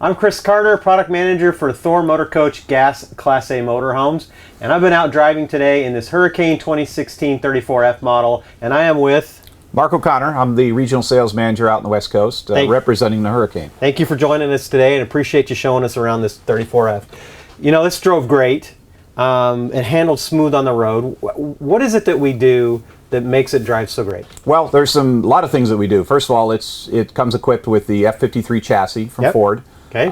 I'm Chris Carter, product manager for Thor Motor Coach Gas Class A Motorhomes, and I've been out driving today in this Hurricane 2016 34F model, and I am with Mark O'Connor. I'm the regional sales manager out in the West Coast, representing the Hurricane. Thank you for joining us today, and appreciate you showing us around this 34F. You know, this drove great. It handled smooth on the road. What is it that we do that makes it drive so great? Well, there's a lot of things that we do. First of all, it comes equipped with the F53 chassis from Ford. Okay.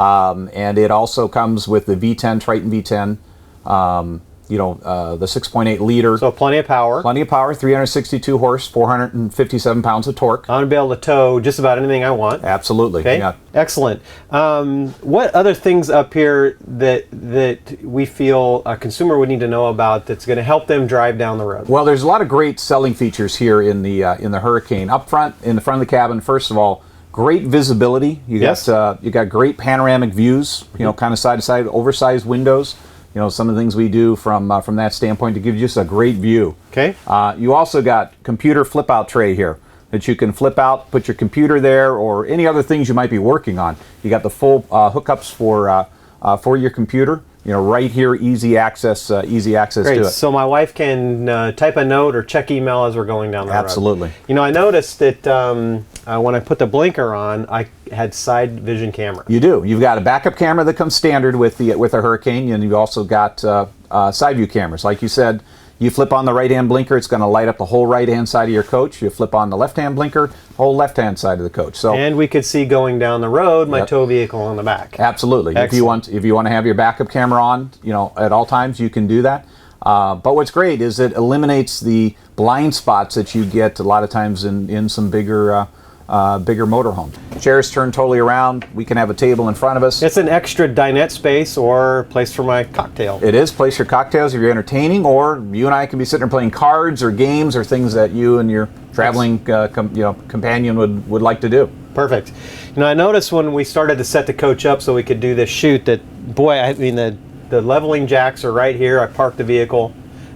And it also comes with the V10, Triton V10, the 6.8 liter. So plenty of power. Plenty of power, 362 horse, 457 pounds of torque. I'm going to be able to tow just about anything I want. Absolutely. Okay. Yeah. Excellent. What other things up here that we feel a consumer would need to know about that's going to help them drive down the road? Well, there's a lot of great selling features here in the Hurricane. Up front, in the front of the cabin, first of all, great visibility. You got great panoramic views. You know, kind of side to side, oversized windows. You know, some of the things we do from that standpoint to give you just a great view. Okay. You also got computer flip out tray here that you can flip out, put your computer there, or any other things you might be working on. You got the full hookups for your computer. You know, right here, easy access to it. So my wife can type a note or check email as we're going down the road. Absolutely. You know, I noticed that when I put the blinker on, I had side vision camera. You do. You've got a backup camera that comes standard with the Hurricane, and you've also got side view cameras. Like you said, you flip on the right-hand blinker, it's going to light up the whole right-hand side of your coach. You flip on the left-hand blinker, whole left-hand side of the coach. So, and we could see going down the road my tow vehicle on the back. Absolutely. Excellent. If you want to have your backup camera on, you know, at all times, you can do that. But what's great is it eliminates the blind spots that you get a lot of times in some bigger motorhomes. Chairs turn totally around. We can have a table in front of us. It's an extra dinette space or place for my cocktail. It is place for cocktails if you're entertaining, or you and I can be sitting there playing cards or games or things that you and your traveling companion would like to do. Perfect. You know, I noticed when we started to set the coach up so we could do this shoot that, boy, I mean, the leveling jacks are right here. I parked the vehicle.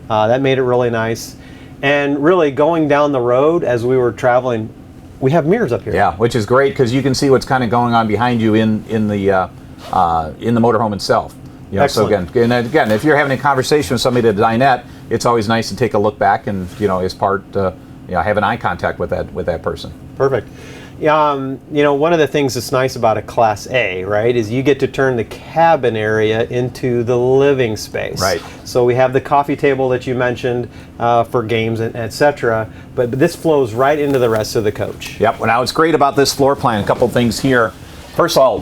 That made it really nice. And really going down the road as we were traveling, we have mirrors up here. Yeah, which is great because you can see what's kind of going on behind you in the motorhome itself. You know, excellent. So again, if you're having a conversation with somebody at a dinette, it's always nice to take a look back and have an eye contact with that person. Perfect. You know, one of the things that's nice about a Class A, right, is you get to turn the cabin area into the living space. Right. So we have the coffee table that you mentioned for games, and etc. But this flows right into the rest of the coach. Yep. Well, now what's great about this floor plan, a couple of things here. First of all,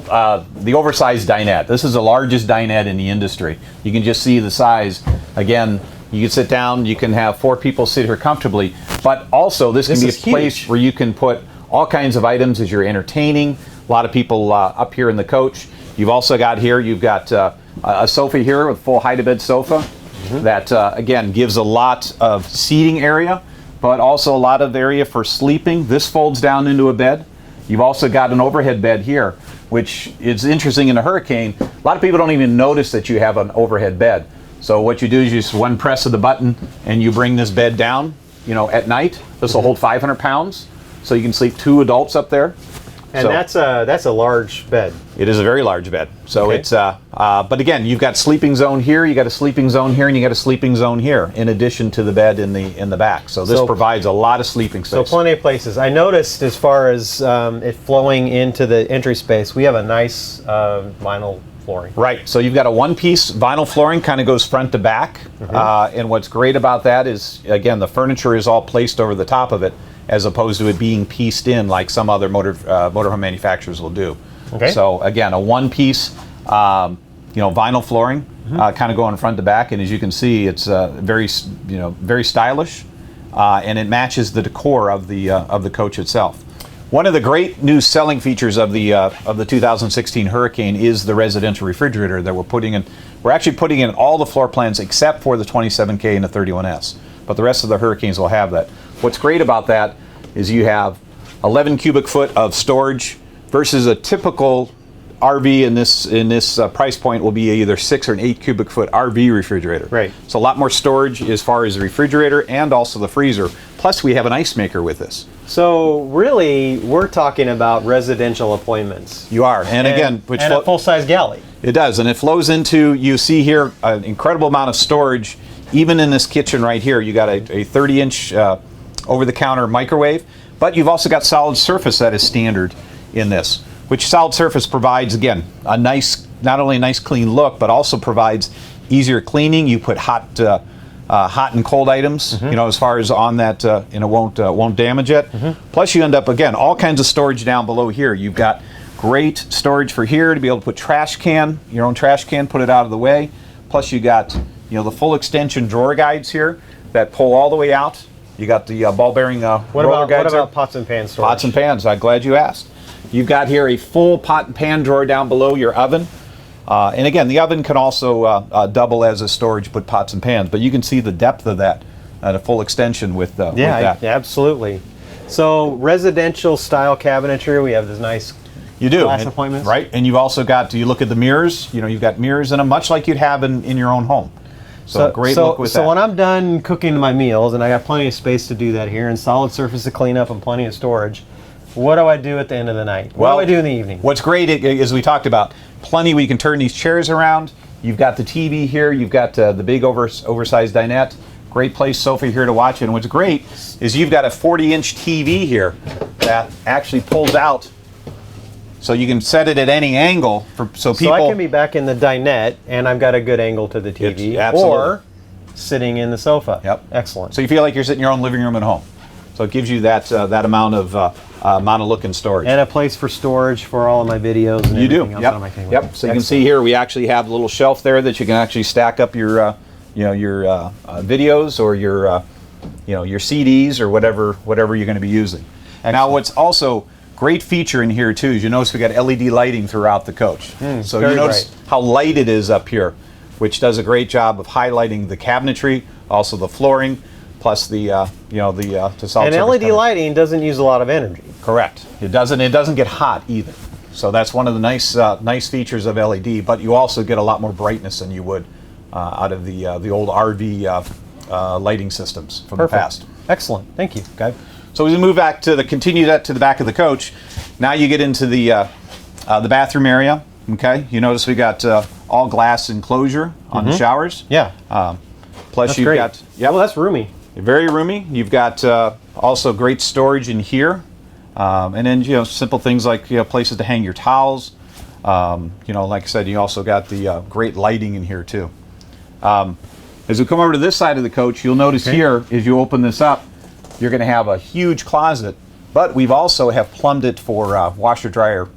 the oversized dinette. This is the largest dinette in the industry. You can just see the size. Again, you can sit down, you can have 4 people sit here comfortably, but also this can be a place where you can put all kinds of items as you're entertaining. A lot of people up here in the coach. You've also got here, you've got a sofa here with a full hide-to-bed sofa that, again, gives a lot of seating area, but also a lot of area for sleeping. This folds down into a bed. You've also got an overhead bed here, which is interesting in the Hurricane. A lot of people don't even notice that you have an overhead bed. So what you do is you just one press of the button and you bring this bed down, you know, at night. This will hold 500 pounds. So you can sleep 2 adults up there. And that's a large bed. It is a very large bed. So okay. It's but again, you've got sleeping zone here, you got a sleeping zone here, and you got a sleeping zone here in addition to the bed in the back. So this provides a lot of sleeping space. So plenty of places. I noticed as far as it flowing into the entry space, we have a nice vinyl flooring. Right. So you've got a one-piece vinyl flooring, kind of goes front to back. And what's great about that is, again, the furniture is all placed over the top of it, as opposed to it being pieced in like some other motorhome manufacturers will do. Okay. So again, a one-piece, vinyl flooring, kind of going front to back, and as you can see, it's very stylish, and it matches the decor of the coach itself. One of the great new selling features of the 2016 Hurricane is the residential refrigerator that we're putting in. We're actually putting in all the floor plans except for the 27K and the 31S, but the rest of the Hurricanes will have that. What's great about that is you have 11 cubic foot of storage versus a typical RV in this price point will be either 6 or an 8 cubic foot RV refrigerator. Right. So a lot more storage as far as the refrigerator and also the freezer. Plus plus we have an ice maker with this. So really, we're talking about residential appointments. You are, and again, which and a full-size galley. it does, and it flows into, you see here, an incredible amount of storage. Even in this kitchen right here, you got a 30-inch over-the-counter microwave, but you've also got solid surface that is standard in this, which solid surface provides, again, a nice, not only a nice clean look, but also provides easier cleaning. You put hot and cold items, you know, as far as on that, and it won't damage it. Plus, you end up, again, all kinds of storage down below here. You've got great storage for here to be able to put trash can, your own trash can, put it out of the way. Plus, you got, you know, the full extension drawer guides here that pull all the way out. You got the ball bearing roller guides. What about pots and pans storage? Pots and pans. I'm glad you asked. You've got here a full pot and pan drawer down below your oven. And again, the oven can also double as a storage, put pots and pans, but you can see the depth of that at a full extension with that. Yeah, absolutely. So residential style cabinetry, we have this nice glass appointments. Right, and you've also got, you look at the mirrors, you know, you've got mirrors in them, much like you'd have in your own home. So great look with that. So when I'm done cooking my meals, and I got plenty of space to do that here, and solid surface to clean up and plenty of storage, what do I do at the end of the night? What do I do in the evening? What's great is we talked about plenty. We can turn these chairs around. You've got the TV here. You've got the big oversized dinette. Great place sofa here to watch it. And what's great is you've got a 40-inch TV here that actually pulls out, so you can set it at any angle so people. So I can be back in the dinette, and I've got a good angle to the TV, or sitting in the sofa. Yep. Excellent. So you feel like you're sitting in your own living room at home. So it gives you that amount of look and storage. And a place for storage for all of my videos and everything else on my table. Yep. So you can see here we actually have a little shelf there that you can actually stack up your videos or your CDs or whatever you're going to be using. Excellent. Now, what's also great feature in here too is you notice we got LED lighting throughout the coach. So you notice how light it is up here, which does a great job of highlighting the cabinetry, also the flooring, plus the solid. And LED lighting doesn't use a lot of energy. Correct. It doesn't get hot either. So that's one of the nice features of LED. But you also get a lot more brightness than you would out of the old RV lighting systems from the past. Excellent. Thank you. Okay. So as we move back continue that to the back of the coach, now you get into the bathroom area. Okay. You notice we got all glass enclosure on the showers. Yeah. Plus that's you've great. got Well, that's roomy. Very roomy. You've got also great storage in here, and then simple things like places to hang your towels. Like I said, you also got the great lighting in here too. As we come over to this side of the coach, you'll notice here as you open this up, you're going to have a huge closet, but we've also have plumbed it for washer dryer.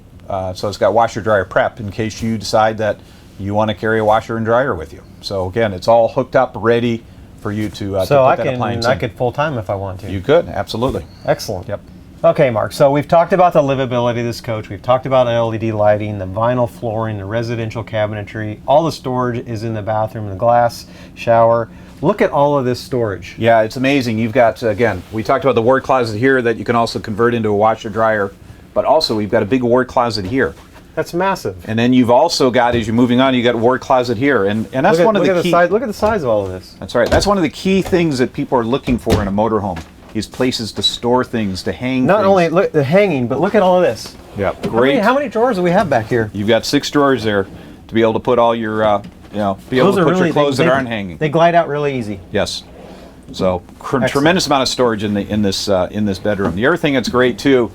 So it's got washer dryer prep in case you decide that you want to carry a washer and dryer with you. So again, it's all hooked up, ready for you to put that appliance in. I could full time if I want to. You could, absolutely. Excellent. Yep. Okay, Mark. So we've talked about the livability of this coach. We've talked about LED lighting, the vinyl flooring, the residential cabinetry. All the storage is in the bathroom, the glass shower. Look at all of this storage. Yeah, it's amazing. You've got, again, we talked about the ward closet here that you can also convert into a washer dryer, but also we've got a big ward closet here. That's massive. And then you've also got, as you're moving on, you got a ward closet here, and that's one of the key. Look at the size of all of this. That's right. That's one of the key things that people are looking for in a motorhome. Is places to store things, to hang. Not only the hanging, but look at all of this. Yeah, great. How many drawers do we have back here? You've got 6 drawers there to be able to put all your, be able to put your clothes that aren't hanging. They glide out really easy. Yes. So tremendous amount of storage in this bedroom. The other thing that's great too,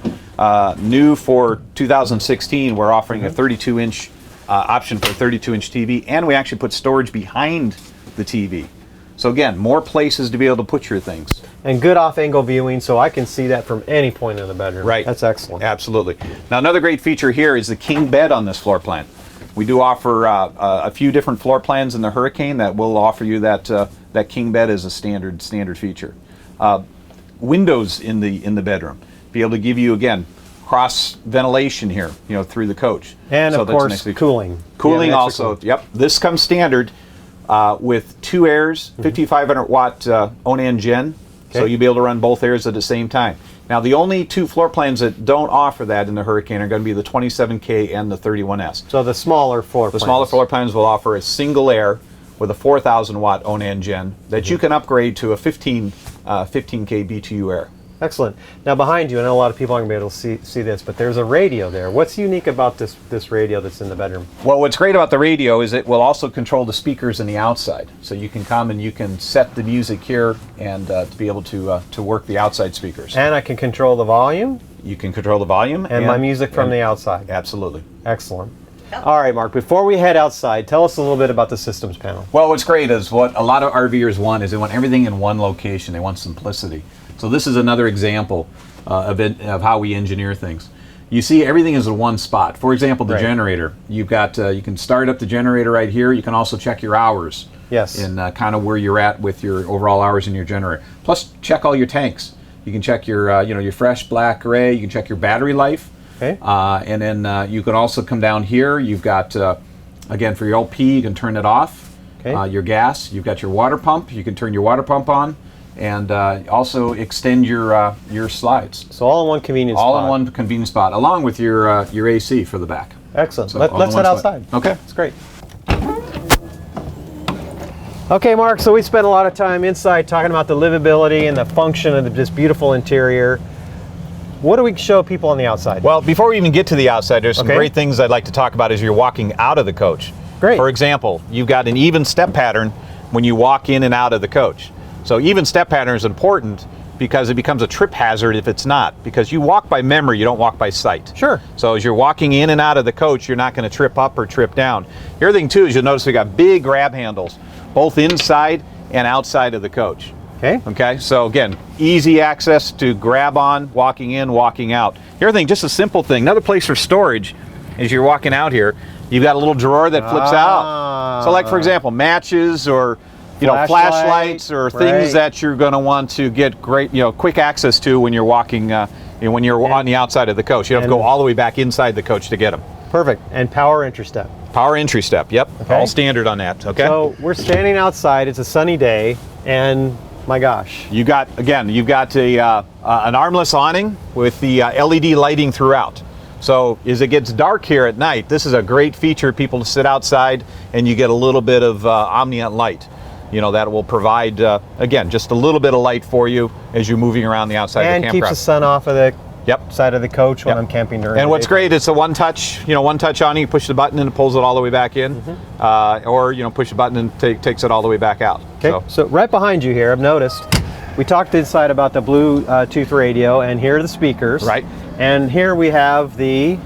new for 2016, we're offering a 32-inch option for a 32-inch TV, and we actually put storage behind the TV. So again, more places to be able to put your things. And good off-angle viewing, so I can see that from any point in the bedroom. Right. That's excellent. Absolutely. Now another great feature here is the king bed on this floor plan. We do offer a few different floor plans in the Hurricane that will offer you that king bed as a standard feature. Windows in the bedroom, be able to give you again cross ventilation here, through the coach. And so of course, cooling. Cooling also. Yep. This comes standard with 2 airs, 5500 watt Onan Gen. So you'll be able to run both airs at the same time. Now the only 2 floor plans that don't offer that in the Hurricane are going to be the 27K and the 31S. So the smaller floor plans. The smaller floor plans will offer a single air with a 4000 watt Onan Gen that you can upgrade to a 15 15K BTU air. Excellent. Now behind you, I know a lot of people aren't going to be able to see this, but there's a radio there. What's unique about this radio that's in the bedroom? Well, what's great about the radio is it will also control the speakers in the outside. So you can come and you can set the music here and to be able to work the outside speakers. And I can control the volume? You can control the volume. And my music from the outside? Absolutely. Excellent. All right, Mark, before we head outside, tell us a little bit about the systems panel. Well, what's great is what a lot of RVers want is they want everything in one location. They want simplicity. So this is another example of how we engineer things. You see everything is in one spot. For example, the generator. You've got, you can start up the generator right here. You can also check your hours. Yes. And kind of where you're at with your overall hours in your generator. Plus, check all your tanks. You can check your, your fresh, black, gray. You can check your battery life. Okay. And then you can also come down here. You've got, again, for your LP, you can turn it off. Okay. Your gas. You've got your water pump. You can turn your water pump on. And also extend your slides. So all in one convenient spot. All in one convenient spot, along with your AC for the back. Excellent. So Let's head outside. Okay. That's great. Okay, Mark, so we spent a lot of time inside talking about the livability and the function of this beautiful interior. What do we show people on the outside? Well, before we even get to the outside, there's some great things I'd like to talk about as you're walking out of the coach. Great. For example, you've got an even step pattern when you walk in and out of the coach. So even step pattern is important because it becomes a trip hazard if it's not. Because you walk by memory, you don't walk by sight. Sure. So as you're walking in and out of the coach, you're not going to trip up or trip down. The other thing too is you'll notice we got big grab handles, both inside and outside of the coach. Okay. Okay, so again, easy access to grab on, walking in, walking out. The other thing, just a simple thing, another place for storage, as you're walking out here, you've got a little drawer that flips out. So like for example, matches or flashlights or things that you're going to want to get great, quick access to when you're walking, when you're on the outside of the coach. You don't have to go all the way back inside the coach to get them. Perfect. And power entry step. Power entry step. Yep. Okay. All standard on that. Okay. So we're standing outside. It's a sunny day, and my gosh, you've got an armless awning with the LED lighting throughout. So as it gets dark here at night, this is a great feature. People to sit outside, and you get a little bit of ambient light. That will provide, again, just a little bit of light for you as you're moving around the outside of the campground. And keeps the sun off of the side of the coach when I'm camping during the day. And what's great, it's a one-touch on. You push the button and it pulls it all the way back in. Or, push the button and takes it all the way back out. Okay, so right behind you here, I've noticed, we talked inside about the Bluetooth radio, and here are the speakers. Right. And here we have the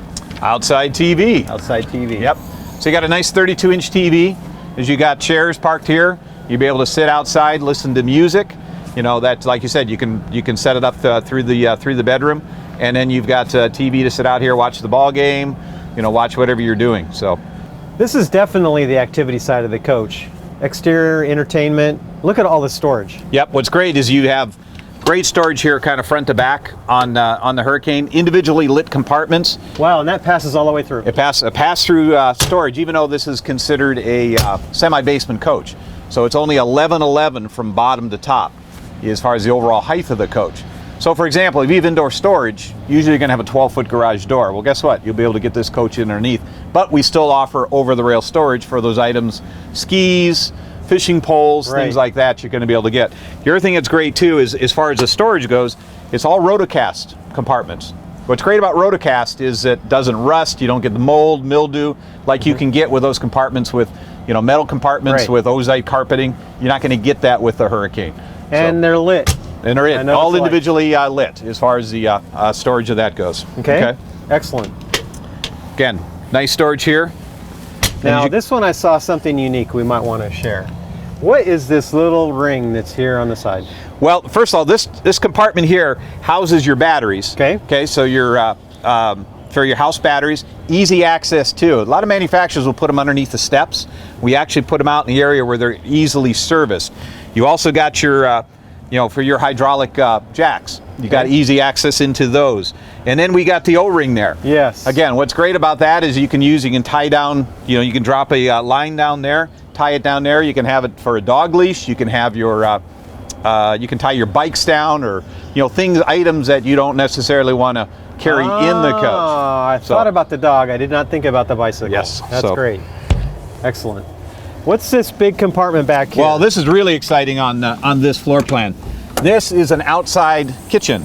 outside TV. Outside TV. Yep. So you got a nice 32-inch TV. As you got chairs parked here, you'll be able to sit outside, listen to music. That's like you said, you can set it up through the bedroom, and then you've got TV to sit out here, watch the ball game, watch whatever you're doing. So this is definitely the activity side of the coach. Exterior entertainment. Look at all the storage. Yep. What's great is you have great storage here, kind of front to back on the Hurricane. Individually lit compartments. Wow, and that passes all the way through. It a pass-through storage, even though this is considered a semi-basement coach. So it's only 11.11 from bottom to top as far as the overall height of the coach. So for example, if you have indoor storage, usually you're going to have a 12-foot garage door. Well, guess what? You'll be able to get this coach in underneath. But we still offer over-the-rail storage for those items, skis, fishing poles, things like that you're going to be able to get. The other thing that's great too is as far as the storage goes, it's all rotocast compartments. What's great about rotocast is it doesn't rust, you don't get the mold, mildew, like you can get with those compartments with metal compartments with ozite carpeting. You're not going to get that with the Hurricane. And they're lit. And they're all individually lit as far as the storage of that goes. Okay. Excellent. Again, nice storage here. Now this one I saw something unique we might want to share. What is this little ring that's here on the side? Well, first of all, this compartment here houses your batteries. Okay. So your for your house batteries, easy access too. A lot of manufacturers will put them underneath the steps. We actually put them out in the area where they're easily serviced. You also got your, for your hydraulic jacks. You got easy access into those. And then we got the O-ring there. Yes. Again, what's great about that is you can tie down, you can drop a line down there, tie it down there. You can have it for a dog leash. You can have your, you can tie your bikes down, or items that you don't necessarily want to carry in the coach. I thought about the dog. I did not think about the bicycle. Yes. That's great. Excellent. What's this big compartment back here? Well, this is really exciting on this floor plan. This is an outside kitchen.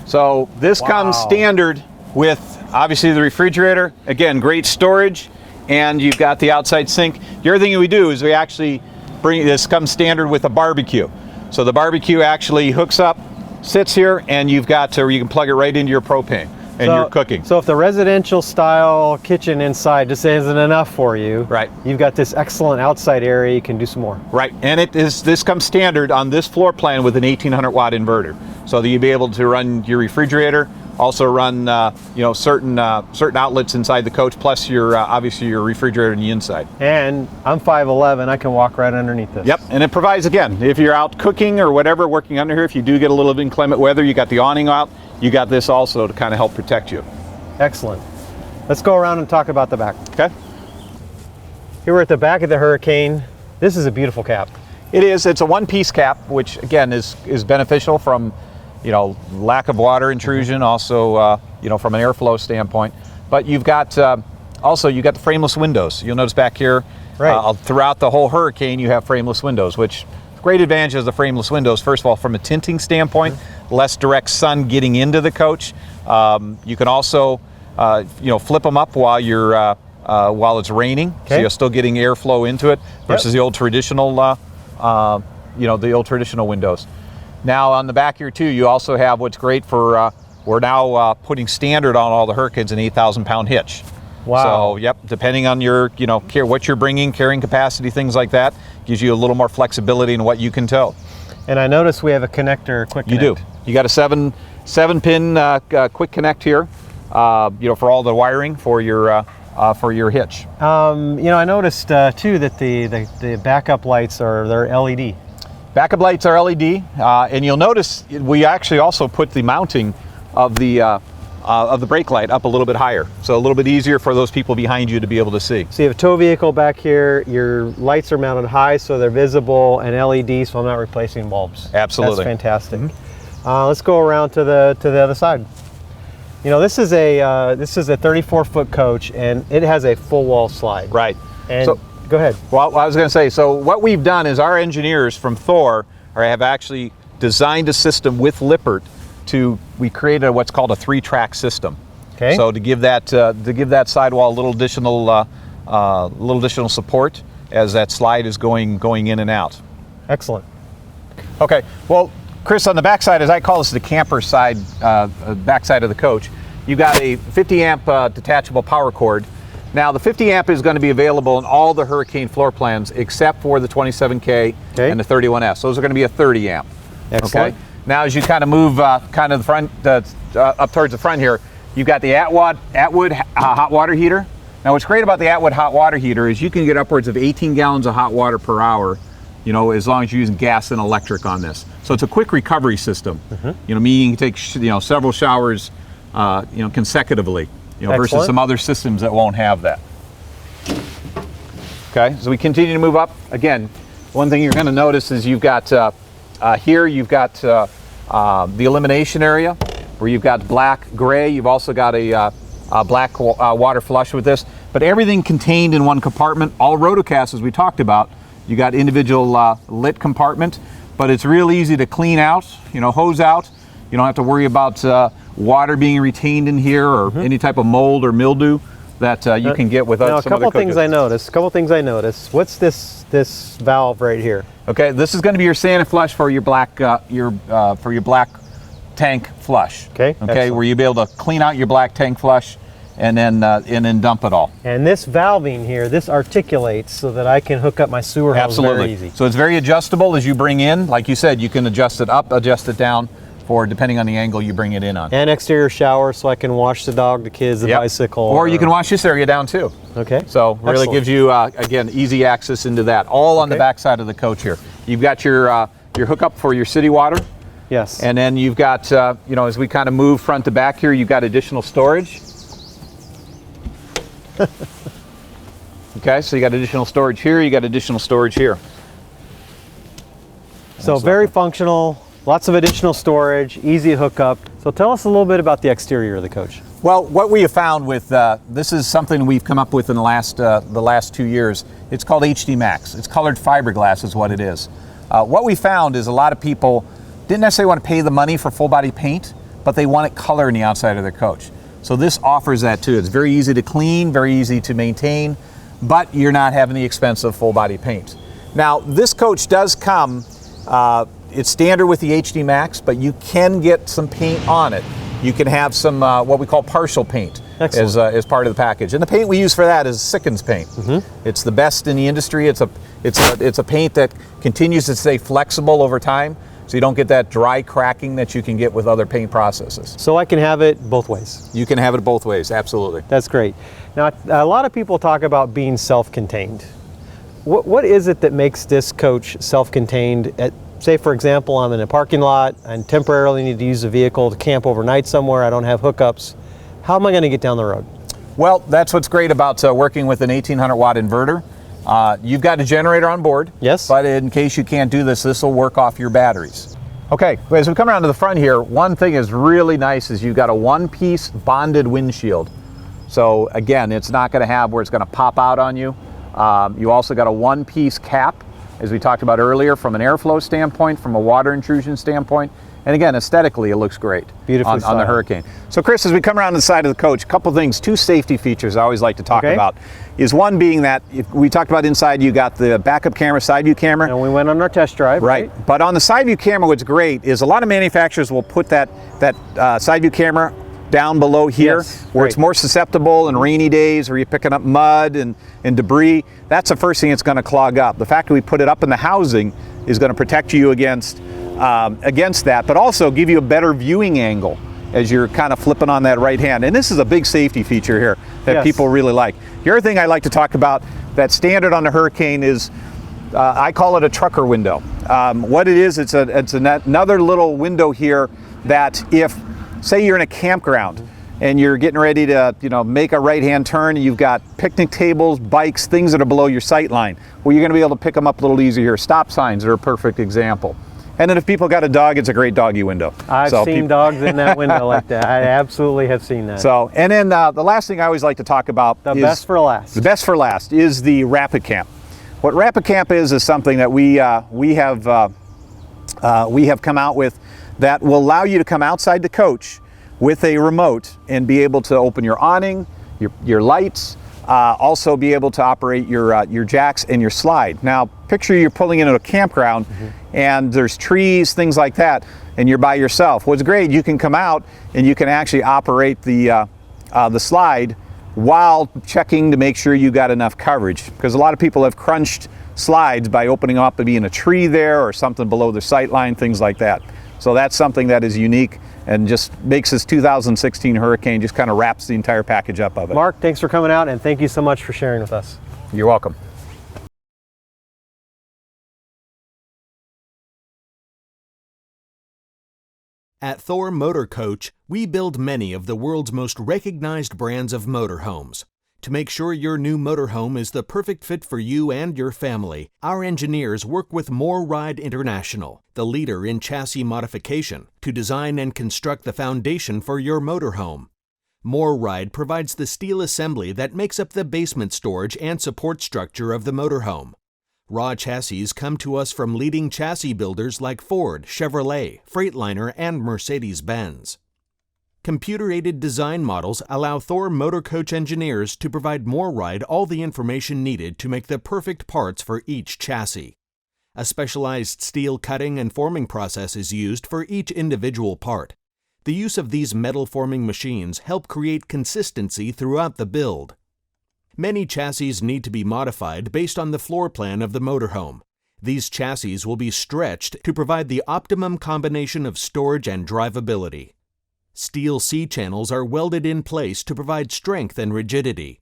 So this comes standard with obviously the refrigerator. Again, great storage, and you've got the outside sink. The other thing we do is we actually bring this comes standard with a barbecue. So the barbecue actually hooks up, sits here, and you've got to, you can plug it right into your propane and you're cooking. So if the residential style kitchen inside just isn't enough for you, right, you've got this excellent outside area, you can do some more. Right, and this comes standard on this floor plan with an 1800 watt inverter. So that you'll be able to run your refrigerator, also run certain outlets inside the coach, plus your obviously your refrigerator on the inside. And I'm 5'11", I can walk right underneath this. Yep, and it provides, again, if you're out cooking or whatever, working under here, if you do get a little bit inclement weather, you got the awning out, you got this also to kind of help protect you. Excellent. Let's go around and talk about the back. Okay. Here we're at the back of the Hurricane. This is a beautiful cap. It is. It's a one-piece cap, which again is beneficial from, lack of water intrusion, also, from an airflow standpoint. But you've got also you got the frameless windows. You'll notice back here, right, throughout the whole Hurricane, you have frameless windows, which great advantage of the frameless windows. First of all, from a tinting standpoint, less direct sun getting into the coach. You can also, flip them up while you're while it's raining, so you're still getting airflow into it versus the old traditional, the old traditional windows. Now on the back here too, you also have what's great for, we're now putting standard on all the Hurricanes an 8,000 pound hitch. Wow. So yep, depending on your, what you're bringing, carrying capacity, things like that, gives you a little more flexibility in what you can tow. And I notice we have a connector, quick connect. You do. You got a seven pin quick connect here, for all the wiring for your hitch. I noticed too that the backup lights they're LED. Backup lights are LED, and you'll notice we actually also put the mounting of the brake light up a little bit higher, so a little bit easier for those people behind you to be able to see. So you have a tow vehicle back here, your lights are mounted high so they're visible and LED, so I'm not replacing bulbs. Absolutely. That's fantastic. Let's go around to the other side. This is a 34-foot coach, and it has a full wall slide. Right. And so, go ahead. Well, I was going to say, so what we've done is our engineers from Thor have actually designed a system with Lippert we created what's called a 3-track system. Okay. So to give that sidewall a little additional support as that slide is going in and out. Excellent. Okay. Well, Chris, on the backside, as I call this the camper side, backside of the coach, you've got a 50 amp detachable power cord. Now the 50 amp is going to be available in all the Hurricane floor plans except for the 27K and the 31S. Those are going to be a 30 amp. Excellent. Okay. Now as you kind of move kind of the front up towards the front here, you've got the Atwood hot water heater. Now what's great about the Atwood hot water heater is you can get upwards of 18 gallons of hot water per hour, as long as you're using gas and electric on this. So it's a quick recovery system. Meaning you can take several showers consecutively, versus some other systems that won't have that. Okay, so we continue to move up. Again, one thing you're going to notice is you've got here you've got the elimination area where you've got black, gray. You've also got a black water flush with this, but everything contained in one compartment. All rotocast, as we talked about, you got individual lit compartment, but it's real easy to clean out, hose out. You don't have to worry about water being retained in here or any type of mold or mildew that you can get with some other coaches. A couple things I noticed. What's this valve right here? Okay, this is going to be your sand flush for your black tank flush. Okay. Where you'll be able to clean out your black tank flush and then dump it all. And this valving here, this articulates so that I can hook up my sewer hose very easy. So it's very adjustable as you bring in. Like you said, you can adjust it up, adjust it down, depending on the angle you bring it in on. And exterior shower so I can wash the dog, the kids, the bicycle. Or you can wash this area down too. Okay. So really gives you, again, easy access into that. All on the back side of the coach here. You've got your hookup for your city water. Yes. And then you've got, as we kind of move front to back here, you've got additional storage. Okay, so you got additional storage here, you got additional storage here. So very functional. Lots of additional storage, easy to hook up. So tell us a little bit about the exterior of the coach. Well, what we have found with, this is something we've come up with in the last 2 years. It's called HD Max. It's colored fiberglass is what it is. What we found is a lot of people didn't necessarily want to pay the money for full body paint, but they want it color in the outside of their coach. So this offers that too. It's very easy to clean, very easy to maintain, but you're not having the expense of full body paint. Now, this coach does come, it's standard with the HD Max, but you can get some paint on it. You can have some what we call partial paint as part of the package. And the paint we use for that is Sikkens paint. It's the best in the industry. It's a paint that continues to stay flexible over time, so you don't get that dry cracking that you can get with other paint processes. So I can have it both ways. You can have it both ways, absolutely. That's great. Now, a lot of people talk about being self-contained. What is it that makes this coach self-contained? Say, for example, I'm in a parking lot and temporarily need to use a vehicle to camp overnight somewhere. I don't have hookups. How am I going to get down the road? Well, that's what's great about working with an 1800 watt inverter. You've got a generator on board. Yes. But in case you can't do this, this will work off your batteries. Okay, as we come around to the front here, one thing is really nice is you've got a one-piece bonded windshield. So again, it's not going to have where it's going to pop out on you. You also got a one-piece cap, as we talked about earlier, from an airflow standpoint, from a water intrusion standpoint. And again, aesthetically, it looks great on the Hurricane. So Chris, as we come around to the side of the coach, a couple things, two safety features I always like to talk about. Is one being that, if we talked about inside, you got the backup camera, side view camera. And we went on our test drive. Right. But on the side view camera, what's great is a lot of manufacturers will put that side view camera down below here, where it's more susceptible in rainy days, or you're picking up mud and debris. That's the first thing it's going to clog up. The fact that we put it up in the housing is going to protect you against that, but also give you a better viewing angle as you're kind of flipping on that right hand. And this is a big safety feature here that people really like. The other thing I like to talk about that's standard on the Hurricane is, I call it a trucker window. What it is, it's another little window here that if, say you're in a campground and you're getting ready to make a right-hand turn, and you've got picnic tables, bikes, things that are below your sight line, well, you're going to be able to pick them up a little easier here. Stop signs are a perfect example. And then if people got a dog, it's a great doggy window. I've seen dogs in that window like that. I absolutely have seen that. So, and then the last thing I always like to talk about the best for last. The best for last is the Rapid Camp. What Rapid Camp is something that we have come out with that will allow you to come outside the coach with a remote and be able to open your awning, your lights, also be able to operate your jacks and your slide. Now, picture you're pulling into a campground and there's trees, things like that, and you're by yourself. What's great, you can come out and you can actually operate the slide while checking to make sure you got enough coverage. Because a lot of people have crunched slides by opening up and being a tree there or something below their sight line, things like that. So that's something that is unique and just makes this 2016 Hurricane, just kind of wraps the entire package up of it. Mark, thanks for coming out, and thank you so much for sharing with us. You're welcome. At Thor Motor Coach, we build many of the world's most recognized brands of motorhomes. To make sure your new motorhome is the perfect fit for you and your family, our engineers work with MoreRide International, the leader in chassis modification, to design and construct the foundation for your motorhome. MoreRide provides the steel assembly that makes up the basement storage and support structure of the motorhome. Raw chassis come to us from leading chassis builders like Ford, Chevrolet, Freightliner, and Mercedes-Benz. Computer-aided design models allow Thor Motor Coach engineers to provide MoreRide all the information needed to make the perfect parts for each chassis. A specialized steel cutting and forming process is used for each individual part. The use of these metal forming machines help create consistency throughout the build. Many chassis need to be modified based on the floor plan of the motorhome. These chassis will be stretched to provide the optimum combination of storage and drivability. Steel C-channels are welded in place to provide strength and rigidity.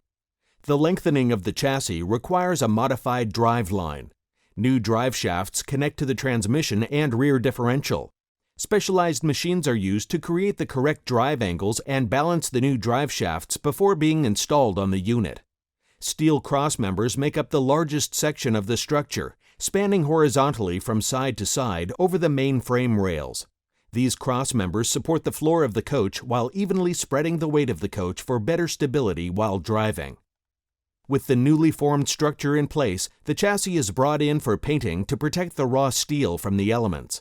The lengthening of the chassis requires a modified drive line. New drive shafts connect to the transmission and rear differential. Specialized machines are used to create the correct drive angles and balance the new drive shafts before being installed on the unit. Steel cross members make up the largest section of the structure, spanning horizontally from side to side over the main frame rails. These cross members support the floor of the coach while evenly spreading the weight of the coach for better stability while driving. With the newly formed structure in place, the chassis is brought in for painting to protect the raw steel from the elements.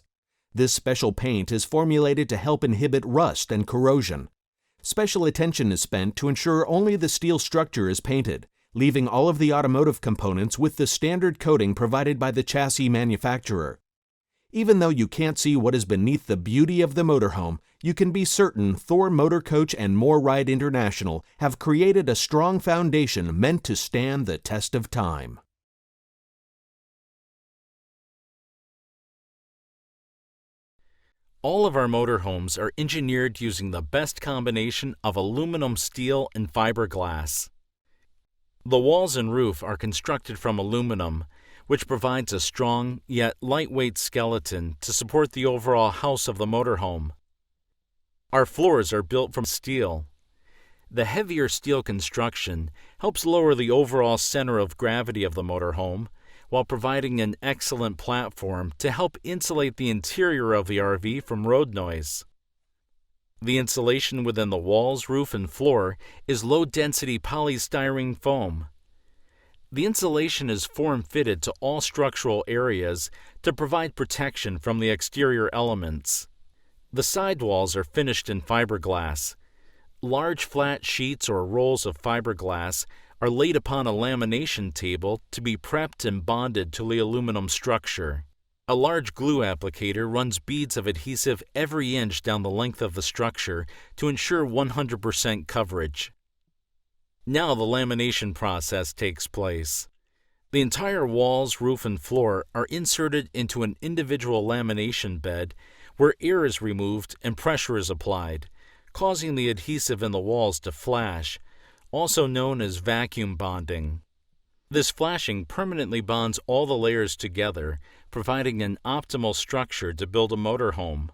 This special paint is formulated to help inhibit rust and corrosion. Special attention is spent to ensure only the steel structure is painted, leaving all of the automotive components with the standard coating provided by the chassis manufacturer. Even though you can't see what is beneath the beauty of the motorhome, you can be certain Thor Motor Coach and More Ride International have created a strong foundation meant to stand the test of time. All of our motorhomes are engineered using the best combination of aluminum, steel, and fiberglass. The walls and roof are constructed from aluminum, which provides a strong yet lightweight skeleton to support the overall house of the motorhome. Our floors are built from steel. The heavier steel construction helps lower the overall center of gravity of the motorhome, while providing an excellent platform to help insulate the interior of the RV from road noise. The insulation within the walls, roof, and floor is low-density polystyrene foam. The insulation is form-fitted to all structural areas to provide protection from the exterior elements. The sidewalls are finished in fiberglass. Large flat sheets or rolls of fiberglass are laid upon a lamination table to be prepped and bonded to the aluminum structure. A large glue applicator runs beads of adhesive every inch down the length of the structure to ensure 100% coverage. Now the lamination process takes place. The entire walls, roof, and floor are inserted into an individual lamination bed where air is removed and pressure is applied, causing the adhesive in the walls to flash, also known as vacuum bonding. This flashing permanently bonds all the layers together, providing an optimal structure to build a motorhome.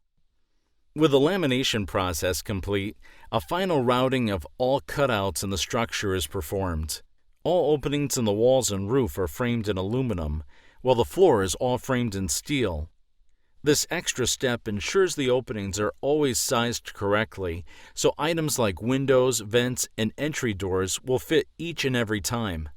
With the lamination process complete, a final routing of all cutouts in the structure is performed. All openings in the walls and roof are framed in aluminum, while the floor is all framed in steel. This extra step ensures the openings are always sized correctly, so items like windows, vents, and entry doors will fit each and every time.